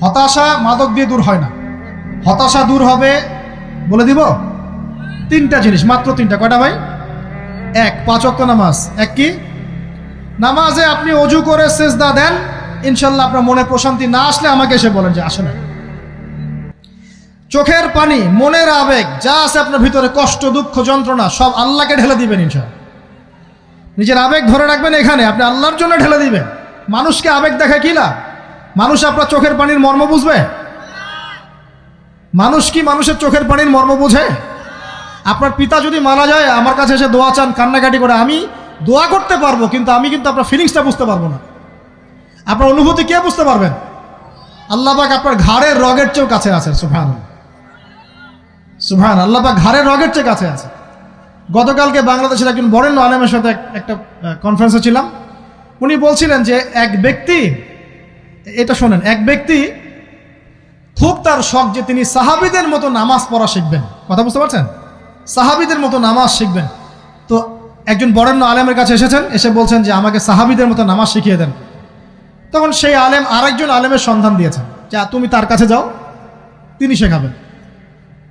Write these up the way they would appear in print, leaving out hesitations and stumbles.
হতাশা মাদক দিয়ে দূর হয় না। হতাশা দূর হবে, বলে দিব, 3টা জিনিস, মাত্র 3টা। কয়টা ভাই? 1, 5 ওয়াক্ত নামাজ। এক কি? নামাজে আপনি অজু করে সেজদা দেন, ইনশাল্লাহ আপনার মনে প্রশান্তি না আসলে আমাকে এসে বলেন যে আসে না। চোখের পানি, মনের আবেগ যা আছে আপনার ভিতরে, কষ্ট, দুঃখ, যন্ত্রণা, সব আল্লাহকে ঢেলে দিবেন ইনশাল্লাহ। নিজের আবেগ ধরে রাখবেন এখানে, আপনি আল্লাহর জন্য ঢেলে দিবেন। মানুষকে আবেগ দেখা কি লাভ? মানুষ আপনার চোখের পানির মর্ম বুঝবে? মানুষ কি মানুষের চোখের পানির মর্ম বুঝে? আপনার পিতা যদি মারা যায়, আমার কাছে এসে দোয়া চান কান্নাকাটি করে, আমি দোয়া করতে পারবো, কিন্তু আমি কিন্তু আপনার ফিলিংসটা বুঝতে পারবো না। আপনার অনুভূতি কে বুঝতে পারবেন? আল্লাহ পাক আপনার ঘাড়ের রগের চেয়েও কাছে আছে। সুবহানাল্লাহ, সুবহান, আল্লাহ পাক ঘাড়ের রগের চেয়ে কাছে আছে। গতকালকে বাংলাদেশের একজন বরেণ্য আলেমের সাথে একটা কনফারেন্সে ছিলাম। উনি বলছিলেন যে এক ব্যক্তি, এটা শোনেন, এক ব্যক্তি খুব তার শখ যে তিনি সাহাবীদের মতো নামাজ পড়া শিখবেন। কথা বুঝতে পারছেন? সাহাবীদের মতো নামাজ শিখবেন। তো একজন বরেণ্য আলেমের কাছে এসেছেন, এসে বলছেন যে আমাকে সাহাবীদের মতো নামাজ শিখিয়ে দেন। তখন সেই আলেম আরেকজন আলেমের সন্ধান দিয়েছেন, যা তুমি তার কাছে যাও, তিনি শেখাবেন।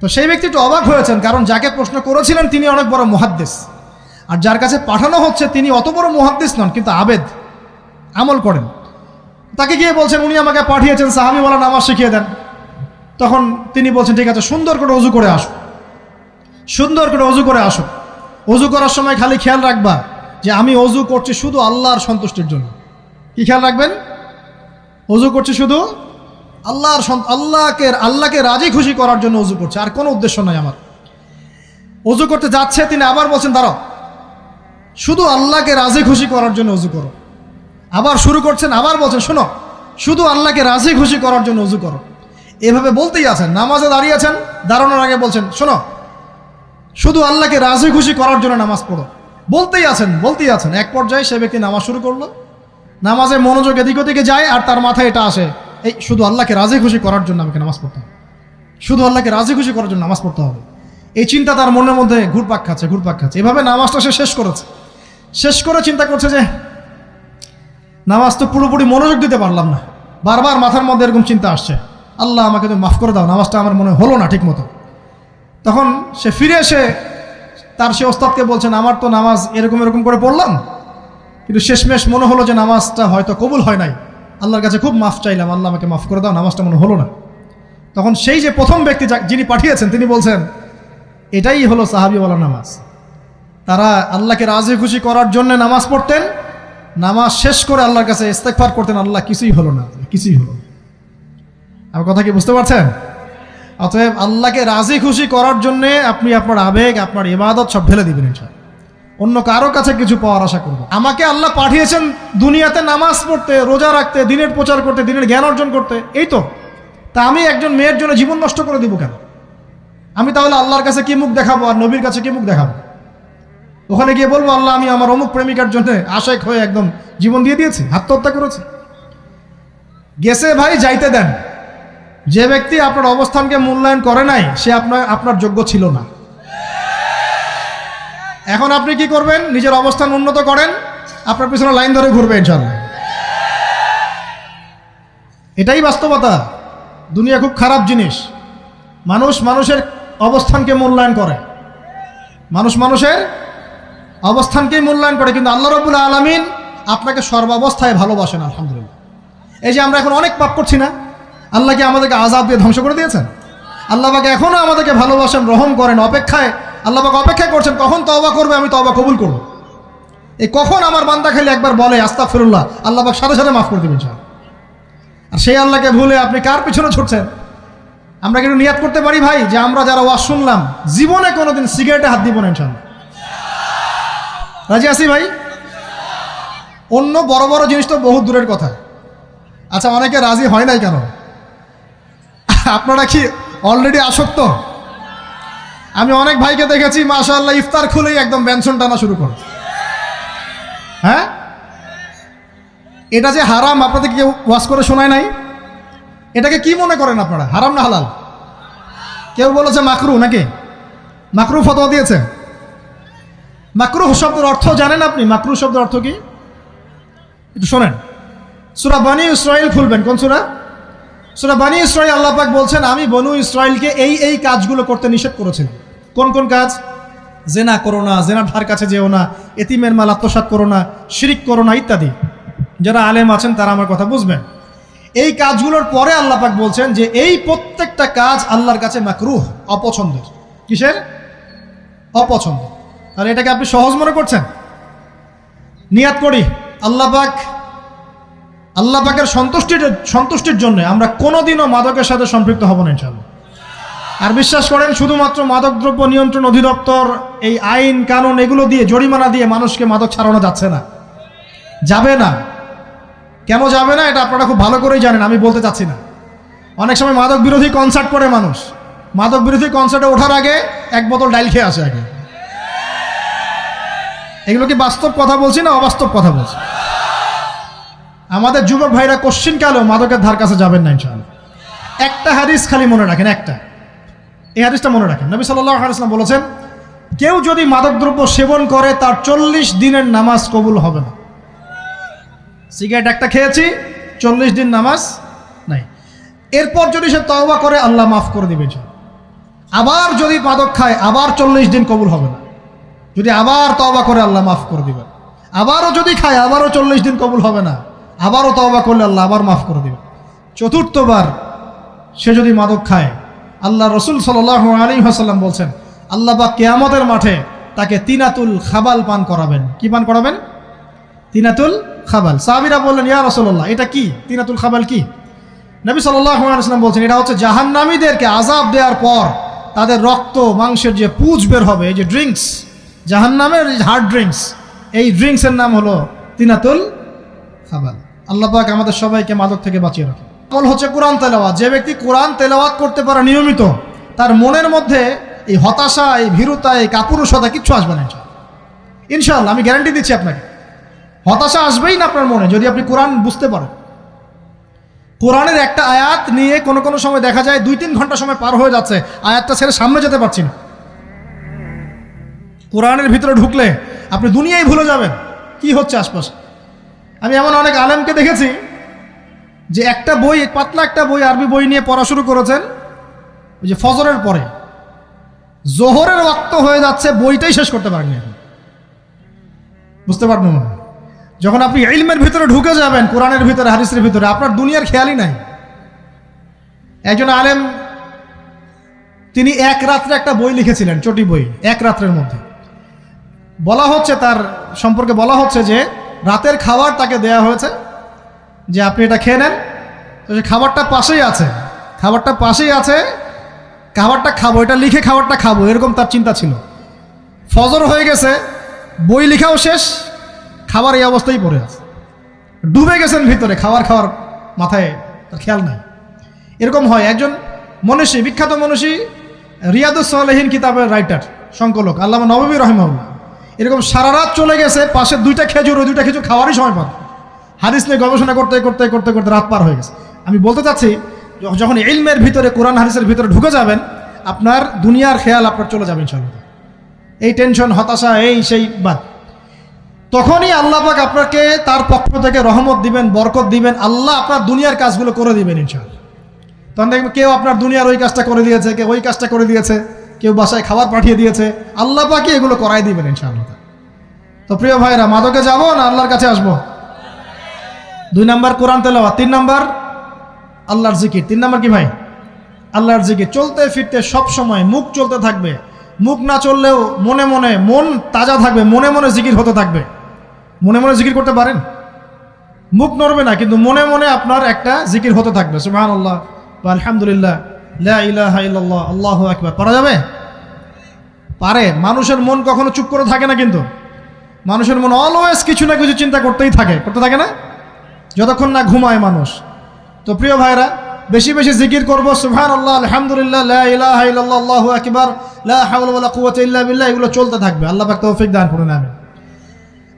তো সেই ব্যক্তি একটু অবাক হয়েছেন, কারণ যাকে প্রশ্ন করেছিলেন তিনি অনেক বড় মুহাদ্দিস, আর যার কাছে পাঠানো হচ্ছে তিনি অত বড় মুহাদ্দিস নন, কিন্তু আবেদ, আমল করেন। তাকে গিয়ে বলছেন উনি আমাকে পাঠিয়েছেন সাহাবীওয়ালা নামাজ শিখিয়ে দেন। তখন তিনি বলছেন ঠিক আছে, সুন্দর করে অজু করে আসো, সুন্দর করে অজু করে আসো। অজু করার সময় খালি খেয়াল রাখবা যে আমি অজু করছি শুধু আল্লাহর সন্তুষ্টির জন্য। কি খেয়াল রাখবেন? অজু করছি শুধু আল্লাহকে রাজি খুশি করার জন্য অজু করছে, আর কোনো উদ্দেশ্য নাই আমার। অজু করতে যাচ্ছে, তিনি আবার বলছেন দাঁড়াও, শুধু আল্লাহকে রাজি খুশি করার জন্য অজু করো। আবার শুরু করছেন, আবার বলছেন শোনো, শুধু আল্লাহকে রাজি খুশি করার জন্য অজু করো। এভাবে বলতেই আছেন। নামাজে দাঁড়িয়েছেন, দাঁড়ানোর আগে বলছেন শোনো, শুধু আল্লাহকে রাজি খুশি করার জন্য নামাজ পড়ো। বলতেই আছেন। এক পর্যায়ে সে ব্যক্তি নামাজ শুরু করলো, নামাজে মনোযোগ এদিক ওদিকে যায়, আর তার মাথায় এটা আসে, এই শুধু আল্লাহকে রাজি খুশি করার জন্য আমাকে নামাজ পড়তে হবে, শুধু আল্লাহকে রাজি খুশি করার জন্য নামাজ পড়তে হবে। এই চিন্তা তার মনের মধ্যে ঘুরপাক খাচ্ছে। এভাবে নামাজটা সে শেষ করে চিন্তা করছে যে নামাজ তো পুরোপুরি মনোযোগ দিতে পারলাম না। বারবার মাথার মধ্যে এরকম চিন্তা আসছে, আল্লাহ আমাকে তুমি মাফ করে দাও, নামাজটা আমার মনে হলো না ঠিক মতো। তখন সে ফিরে এসে তার সে ওস্তাদকে বলছেন আমার তো নামাজ এরকম করে পড়লাম, কিন্তু শেষমেশ মনে হলো যে নামাজটা হয়তো কবুল হয় নাই, আল্লাহর কাছে খুব মাফ চাইলাম, আল্লাহ আমাকে মাফ করে দাও, নামাজটা মনে হলো না। তখন সেই যে প্রথম ব্যক্তি যিনি পাঠিয়েছেন তিনি বলছেন এটাই হলো সাহাবীওয়ালা নামাজ। তারা আল্লাহকে রাজি খুশি করার জন্য নামাজ পড়তেন, নামাজ শেষ করে আল্লাহর কাছে ইস্তেগফার করতেন, আল্লাহ কিছুই হলো না। আমার কথা কি বুঝতে পারছেন? অতএব আল্লাহকে রাজি খুশি করার জন্যে আপনি আপনার আবেগ, আপনার ইবাদত সব ঢেলে দিবেন ইনশাআল্লাহ। অন্য কারো কাছে কিছু পাওয়ার আশা করব। আমাকে আল্লাহ পাঠিয়েছেন দুনিয়াতে নামাজ পড়তে, রোজা রাখতে, দিনের প্রচার করতে, দিনের জ্ঞান অর্জন করতে, এই তো। তা আমি একজন মেয়ের জন্য জীবন নষ্ট করে দিব কেন? আমি তাহলে আল্লাহর কাছে কি মুখ দেখাবো, আর নবীর কাছে কি মুখ দেখাবো? ওখানে গিয়ে বলবো আল্লাহ আমি আমার অমুক প্রেমিকার জন্য আশেক হয়ে একদম জীবন দিয়ে দিয়েছি, আত্মহত্যা করেছি। গেছে ভাই, যাইতে দেন। যে ব্যক্তি আপনার অবস্থানকে মূল্যায়ন করে নাই সে আপনার যোগ্য ছিল না। এখন আপনি কি করবেন? নিজের অবস্থান উন্নত করেন, আপনার পিছনে লাইন ধরে ঘুরবে ইনশাআল্লাহ। এটাই বাস্তবতা। দুনিয়া খুব খারাপ জিনিস। মানুষের অবস্থানকে মূল্যায়ন করে, মানুষের অবস্থানকেই মূল্যায়ন করে, কিন্তু আল্লাহ রাব্বুল আলামিন আপনাকে সর্বাবস্থায় ভালোবাসেন। আলহামদুলিল্লাহ। এই যে আমরা এখন অনেক পাপ করছি না, আল্লাহ কি আমাদেরকে আযাব দিয়ে ধ্বংস করে দিয়েছেন? আল্লাহ পাক এখনো আমাদেরকে ভালোবাসেন, রহম করেন, আল্লাহ পাক অপেক্ষা করছেন কখন তওবা করবে, আমি তওবা কবুল করব। এই কখন আমার বান্দা খালি একবার বলে আস্তাগফিরুল্লাহ, আল্লাহ পাক সাথে সাথে মাফ করে দেবেন ইনশাআল্লাহ। আর সেই আল্লাহকে ভুলে আপনি কার পিছনে ছুটছেন? আমরা কিন্তু নিয়াত করতে পারি ভাই যে আমরা যারা ওয়াজ শুনলাম জীবনে কোনোদিন সিগারেটে হাত দিব না ইনশাআল্লাহ। রাজি আছি ভাই? অন্য বড় বড় জিনিস তো বহুত দূরের কথা। আচ্ছা, অনেকে রাজি হয় নাই কেন? আপনারা কি অলরেডি আসক্ত? আমি অনেক ভাইকে দেখেছি মাশাআল্লাহ ইফতার খুলেই একদম বেনসন টানা শুরু করে। হ্যাঁ, এটা যে হারাম আপনাদের কেউ ওয়াজ করে শোনায় নাই? এটাকে কি মনে করেন আপনারা, হারাম না হালাল? কেউ বলেছে মাকরু, নাকি মাকরু ফতোয়া দিয়েছে? মাকরুহ শব্দের অর্থ জানেন আপনি? মাকরুহ শব্দের অর্থ কি একটু শোনেন। সূরা বনী ইসরাঈল খুলবেন। কোন সূরা? সূরা বনী ইসরাঈল আল্লাহ পাক বলছেন, আমি বনু ইসরাঈলকে এই কাজগুলো করতে নিষেধ করেছিলাম। কোন কোন কাজ? জেনা করো না, জেনার ধার কাছে যেও না, এতিমের মাল আত্মসাৎ করো না, শিরিক করো না ইত্যাদি। যারা আলেম আছেন তারা আমার কথা বুঝবেন। এই কাজগুলোর পরে আল্লাহ পাক বলছেন যে এই প্রত্যেকটা কাজ আল্লাহর কাছে মাকরুহ, অপছন্দের। কিসের? অপছন্দ। আর এটাকে আপনি সহজ মনে করছেন? নিয়াত করি আল্লাহ পাকের সন্তুষ্টির জন্য আমরা কোনোদিনও মাদকের সাথে সম্পৃক্ত হব না ইনশাআল্লাহ। আর বিশ্বাস করেন, শুধুমাত্র মাদকদ্রব্য নিয়ন্ত্রণ অধিদপ্তর এই আইন কানুন এগুলো দিয়ে, জরিমানা দিয়ে মানুষকে মাদক ছাড়ানো যাচ্ছে না, যাবে না। কেন যাবে না এটা আপনারা খুব ভালো করেই জানেন, আমি বলতে চাচ্ছি না। অনেক সময় মাদক বিরোধী কনসার্ট করে মানুষ, মাদক বিরোধী কনসার্টে ওঠার আগে এক বোতল ডাইল খেয়ে আসে আগে। এগুলো কি বাস্তব কথা বলছি না অবাস্তব কথা বলছি? আমাদের যুবক ভাইরা কোশ্চিনকালেও মাদকের ধার কাছে যাবেন না ইনশাআল্লাহ। একটা হাদিস খালি মনে রাখেন, এই হাদিসটা মনে রাখেন। নবী সাল্লাল্লাহু আলাইহি ওয়াসাল্লাম বলেছেন, কেউ যদি মাদকদ্রব্য সেবন করে তার 40 দিনের নামাজ কবুল হবে না। সিগারেট একটা খেয়েছি, 40 দিন নামাজ নাই। এরপর যদি সে তওবা করে আল্লাহ মাফ করে দিবেন। আবার যদি মাদক খায় আবার 40 দিন কবুল হবে না। যদি আবার তওবা করে আল্লাহ মাফ করে দিবেন। আবারও যদি খায় আবারও 40 দিন কবুল হবে না। আবারও তওবা করলে আল্লাহ আবার মাফ করে দিবেন। চতুর্থবার সে যদি মাদক খায়, আল্লাহ রসুল সাল্লাল্লাহু আলাইহি ওয়াসাল্লাম বলছেন, আল্লাহ পাক কিয়ামতের মাঠে তাকে তিনাতুল খাবাল পান করাবেন। কি পান করাবেন? তিনাতুল খাবাল। সাহাবীরা বললেন, ইয়া রাসূলুল্লাহ, এটা কি তিনাতুল খাবাল? কি? নবী সাল্লাল্লাহু আলাইহি ওয়াসাল্লাম বলছেন, এটা হচ্ছে জাহান্নামীদেরকে আযাব দেওয়ার পর তাদের রক্ত মাংসের যে পুঁজ বের হবে, এই যে ড্রিঙ্কস, জাহান্নামের হার্ড ড্রিঙ্কস, এই ড্রিঙ্কসের নাম হলো তিনাতুল খাবাল। আল্লাহ পাক আমাদের সবাইকে মাদক থেকে বাঁচিয়ে রাখে। আমল হচ্ছে কোরআন তেলাওয়াত। যে ব্যক্তি কোরআন তেলাওয়াত করতে পারে নিয়মিত, তার মনের মধ্যে এই হতাশা, এই ভীরুতা, এই কাপুরুষতা কিচ্ছু আসবে না ইনশাআল্লাহ। আমি গ্যারান্টি দিচ্ছি আপনাকে, হতাশা আসবেই না আপনার মনে যদি আপনি কোরআন বুঝতে পারেন। কোরআনের একটা আয়াত নিয়ে কোনো সময় দেখা যায় 2-3 ঘন্টা সময় পার হয়ে যাচ্ছে, আয়াতটা ছেড়ে সামনে যেতে পারছি না। কোরআনের ভিতরে ঢুকলে আপনি দুনিয়ায় ভুলে যাবেন কি হচ্ছে আশপাশে। আমি এমন অনেক আলেমকে দেখেছি যে একটা বই, পাতলা একটা বই, আরবি বই নিয়ে পড়া শুরু করেছেন, ওই যে ফজরের পরে জোহরের ওয়াক্ত হয়ে যাচ্ছে, বইটাই শেষ করতে পারেননি। বুঝতে পারবেন না, যখন আপনি ইলমের ভিতরে ঢুকে যাবেন, কোরআনের ভিতরে, হাদিসের ভিতরে, আপনার দুনিয়ার খেয়ালই নাই। একজন আলেম, তিনি এক রাত্রে একটা বই লিখেছিলেন, চটি বই, এক রাত্রের মধ্যে। বলা হচ্ছে, তার সম্পর্কে বলা হচ্ছে যে রাতের খাবার তাকে দেয়া হয়েছে যে আপনি এটা খেয়ে নেন। তো সে খাবারটা পাশেই আছে, খাবারটা খাবো, এটা লিখে খাবারটা খাবো, এরকম তার চিন্তা ছিল। ফজর হয়ে গেছে, বই লেখাও শেষ, খাবার এই অবস্থায় পড়ে আছে, ডুবে গেছেন ভিতরে, খাওয়ার মাথায় তার খেয়াল নাই। এরকম হয়। একজন মনীষী, বিখ্যাত মনীষী, রিয়াদুস সালেহীন কিতাবের রাইটার, সংকলক আল্লামা নববী রাহিমাহুল্লাহ, এরকম সারা রাত চলে গেছে, পাশে 2টা খেজুর, ওই 2টা খেজুর খাওয়ারই সময় পান। হাদিস নিয়ে গবেষণা করতে রাত পার হয়ে গেছে। আমি বলতে চাচ্ছি, যখন ইলমের ভিতরে, কোরআন হাদিসের ভিতরে ঢুকে যাবেন, আপনার দুনিয়ার খেয়াল আপনার চলে যাবে ইনশাআল্লাহ। এই টেনশন, হতাশা, এই সেই বাদ, তখনই আল্লাহ পাক আপনাকে তার পক্ষ থেকে রহমত দিবেন, বরকত দিবেন, আল্লাহ আপনার দুনিয়ার কাজগুলো করে দিবেন ইনশাআল্লাহ। তখন দেখবেন কেউ আপনার দুনিয়ার ওই কাজটা করে দিয়েছে, কেউ ওই কাজটা করে দিয়েছে, কেউ বাসায় খাবার পাঠিয়ে দিয়েছে, আল্লাহ পাকই এগুলো করাই দিবেন ইনশাআল্লাহ। তো প্রিয় ভাইরা, মাদকে যাব না আল্লাহর কাছে আসবো? 2 নাম্বার কোরআন তেলাওয়াত, 3 নাম্বার আল্লাহর জিকির। 3 নাম্বার কি ভাই? আল্লাহর জিকির। চলতে ফিরতে সব সময় মুখ চলতে থাকবে, মুখ না চললেও মনে মনে মন তাজা থাকবে, মনে মনে জিকির হতে থাকবে। মনে মনে জিকির করতে পারেন? মুখ নড়বে না, কিন্তু মনে মনে আপনার একটা জিকির হতে থাকবে, সুবহানাল্লাহ বা আলহামদুলিল্লাহ, লা ইলাহা ইল্লাল্লাহ, আল্লাহু আকবার। পারা যাবে? পারে। মানুষের মন কখনো চুপ করে থাকে না, কিন্তু মানুষের মন অলওয়েজ কিছু না কিছু চিন্তা করতে থাকে না, যতক্ষণ না ঘুমায় মানুষ। তো প্রিয় ভাইরা, বেশি বেশি জিকির করবো, সুবহানাল্লাহ, আলহামদুলিল্লাহ, লা ইলাহা ইল্লাল্লাহ, আল্লাহু আকবার, লা হাওলা ওয়ালা কুওয়াতা ইল্লা বিল্লাহ, এগুলো চলতে থাকবে। আল্লাহ পাক তৌফিক দান করুন, আমিন।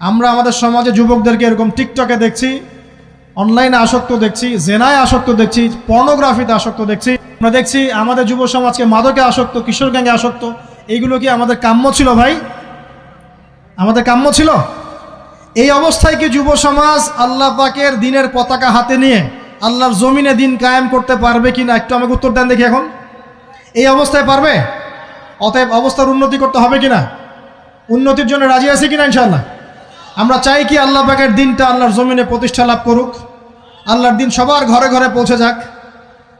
আমরা আমাদের সমাজে যুবকদেরকে এরকম টিকটকে দেখছি, অনলাইনে আসক্ত দেখছি, জেনায় আসক্ত দেখছি, পর্নোগ্রাফিতে আসক্ত দেখছি। আমরা দেখছি আমাদের যুব সমাজকে মাদকে আসক্ত, কিশোর গ্যাংয়ে আসক্ত। এইগুলো কি আমাদের কাম্য ছিল ভাই? আমাদের কাম্য ছিল? এই অবস্থায় কি যুব সমাজ আল্লাহ পাকের দ্বীনের পতাকা হাতে নিয়ে আল্লাহর জমিনে দিন কায়েম করতে পারবে কি না একটু আমাকে উত্তর দেন দেখি। এখন এই অবস্থায় পারবে? অতএব অবস্থার উন্নতি করতে হবে কিনা? উন্নতির জন্য রাজি আছি কিনা ইনশাআল্লাহ? আমরা চাই কি আল্লাহ পাকের দিনটা আল্লাহর জমিনে প্রতিষ্ঠা লাভ করুক, আল্লাহর দিন সবার ঘরে ঘরে পৌঁছে যাক,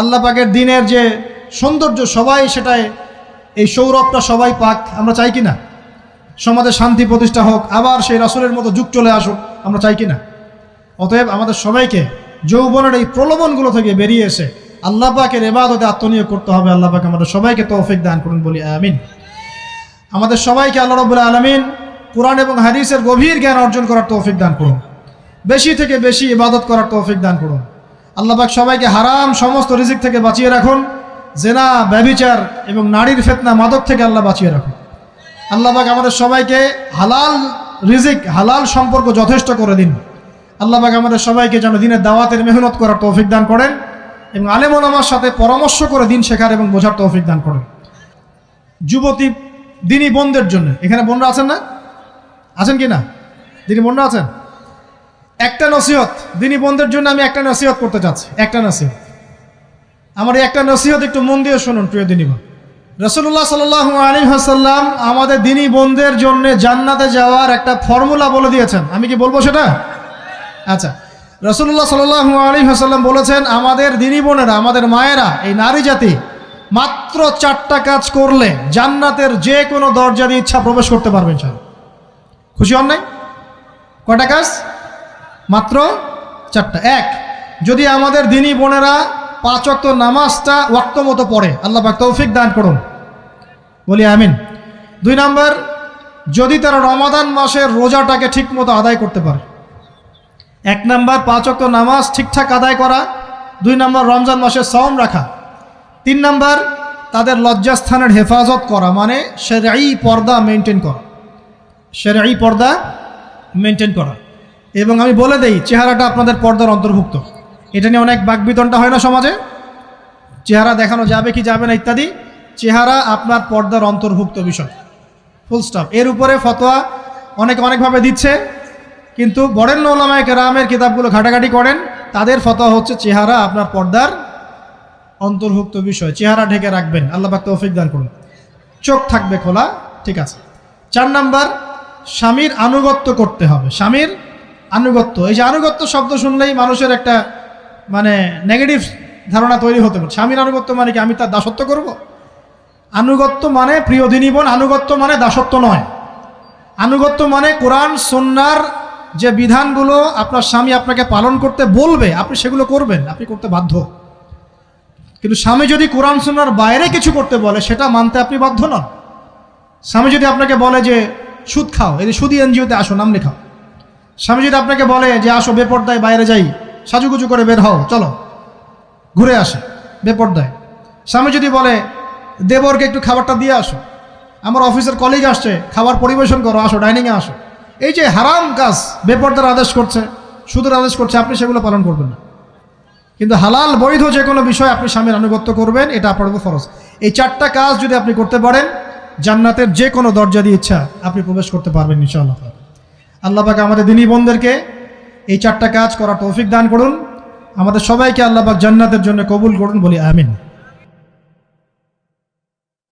আল্লাহ পাকের দিনের যে সৌন্দর্য সবাই সেটাই, এই সৌরভটা সবাই পাক। আমরা চাই কি না? সমাজে শান্তি প্রতিষ্ঠা হোক, আবার সেই রাসূলের মতো যুগ চলে আসুক, আমরা চাই কি না? অতএব আমাদের সবাইকে যৌবনের এই প্রলোভনগুলো থেকে বেরিয়ে এসে আল্লাহ পাকের ইবাদতে আত্মনিয়োগ করতে হবে। আল্লাহ পাক আমাদের সবাইকে তৌফিক দান করুন, বলি আমিন। আমাদের সবাইকে আল্লাহ রাব্বুল আলামিন কুরআন এবং হাদিসের গভীর জ্ঞান অর্জন করার তৌফিক দান করুন, বেশি থেকে বেশি ইবাদত করার তৌফিক দান করুন। আল্লাহ পাক সবাইকে হারাম সমস্ত রিজিক থেকে বাঁচিয়ে রাখুন, জেনা, ব্যভিচার এবং নারীর ফিতনা, মাদক থেকে আল্লাহ বাঁচিয়ে রাখুন। আল্লাহ পাক আমাদের সবাইকে হালাল রিজিক, হালাল সম্পর্ক যথেষ্ট করে দিন। আল্লাহ পাক আমাদের সবাইকে যেন দিনের দাওয়াতের মেহনত করার তৌফিক দান করেন এবং আলেম ওলামার সাথে পরামর্শ করে দিন শেখার এবং বোঝার তৌফিক দান করেন। যুবতী দিনী বোনদের জন্য, এখানে বোনরা আছেন না? আছেন কি না? দিনী বোনরা আছেন? একটা নসিহত দিনী বোনদের জন্য আমি একটা নসিহত করতে চাচ্ছি, একটা নসিহত। আমার এই একটা নসিহত একটু মন দিয়ে শুনুন প্রিয় দিনী বোন। রাসূলুল্লাহ সাল্লাল্লাহু আলাইহি ওয়াসাল্লাম আমাদের দিনী বোনদের জন্য জান্নাতে যাওয়ার একটা ফর্মুলা বলে দিয়েছেন। আমি কি বলবো সেটা? আচ্ছা, রাসূলুল্লাহ সাল্লাল্লাহু আলাইহি ওয়াসাল্লাম বলেছেন আমাদের দিনী বোনেরা, আমাদের মায়েরা, এই নারী জাতি মাত্র 4টা কাজ করলে জান্নাতের যে কোনো দরজা দিয়ে ইচ্ছা প্রবেশ করতে পারবে ইনশাআল্লাহ। খুশি হন নাই? কয়টা কাজ? মাত্র 4টা। এক, যদি আমাদের দিনী বোনেরা 5 ওয়াক্ত নামাজটা ওয়াক্ত মতো পড়ে, আল্লাহ পাক তৌফিক দান করুন, বলি আমিন। 2 নাম্বার, যদি তারা রমাদান মাসের রোজাটাকে ঠিক মতো আদায় করতে পারে। 1 নাম্বার 5 ওয়াক্ত নামাজ ঠিকঠাক আদায় করা, 2 নাম্বার রমজান মাসে সওম রাখা, 3 নাম্বার তাদের লজ্জাস্থানের হেফাজত করা, মানে শরঈ পর্দা মেনটেন করা, শরঈ পর্দা মেনটেন করা। এবং আমি বলে দেই, চেহারাটা আপনাদের পর্দার অন্তর্ভুক্ত। এটা নিয়ে অনেক বাকবিতণ্ডা হয় না সমাজে, চেহারা দেখানো যাবে কি যাবে না ইত্যাদি। চেহারা আপনার পর্দার অন্তর্ভুক্ত বিষয়, ফুল স্টপ। এর উপরে ফতোয়া অনেকে অনেকভাবে দিচ্ছে, কিন্তু বরেণ্য উলামায়ে কেরামের কিতাবগুলো ঘাটাঘাটি করেন, তাদের ফতোয়া হচ্ছে চেহারা আপনার পর্দার অন্তর্ভুক্ত বিষয়, চেহারা ঢেকে রাখবেন। আল্লাহ পাক তৌফিক দান করুন। চোখ থাকবে খোলা, ঠিক আছে। 4 নাম্বার, স্বামীর আনুগত্য করতে হবে। স্বামীর আনুগত্য, এই যে আনুগত্য শব্দ শুনলেই মানুষের একটা মানে নেগেটিভ ধারণা তৈরি হতে পারে। স্বামীর আনুগত্য মানে কি আমি তার দাসত্ব করব? আনুগত্য মানে, প্রিয় দিনী বোন, আনুগত্য মানে দাসত্ব নয়। আনুগত্য মানে কোরআন সুন্নাহর যে বিধানগুলো আপনার স্বামী আপনাকে পালন করতে বলবে, আপনি সেগুলো করবেন, আপনি করতে বাধ্য। কিন্তু স্বামী যদি কোরআন সুন্নাহর বাইরে কিছু করতে বলে, সেটা মানতে আপনি বাধ্য নন। স্বামী যদি আপনাকে বলে যে সুদ খাও, এই যে সুদী এনজিওতে আসো, নাম লেখাও। স্বামী যদি আপনাকে বলে যে আসো বেপর্দায় বাইরে যাই, সাজুগুজু করে বের হও, চলো ঘুরে আসে বেপর্দায়। স্বামী যদি বলে দেবরকে একটু খাবারটা দিয়ে আসো, আমার অফিসের কলিগ আসছে, খাবার পরিবেশন করো, আসো ডাইনিংয়ে আসো, এই যে হারাম কাজ, বেপর্দার আদেশ করছে, সুদের আদেশ করছে, আপনি সেগুলো পালন করবেন না। কিন্তু হালাল বৈধ যে কোনো বিষয় আপনি স্বামীর আনুগত্য করবেন, এটা আপনার উপর ফরজ। এই 4টা কাজ যদি আপনি করতে পারেন, জান্নাতের যে কোনো দরজা দিয়ে ইচ্ছা আপনি প্রবেশ করতে পারবেন ইনশাআল্লাহ। আল্লাহ পাক আমাদের দিনী বোনদেরকে এই 4টা কাজ করার তৌফিক দান করুন। আমাদের সবাইকে আল্লাহ পাক জান্নাতের জন্য কবুল করুন, বলি আমিন।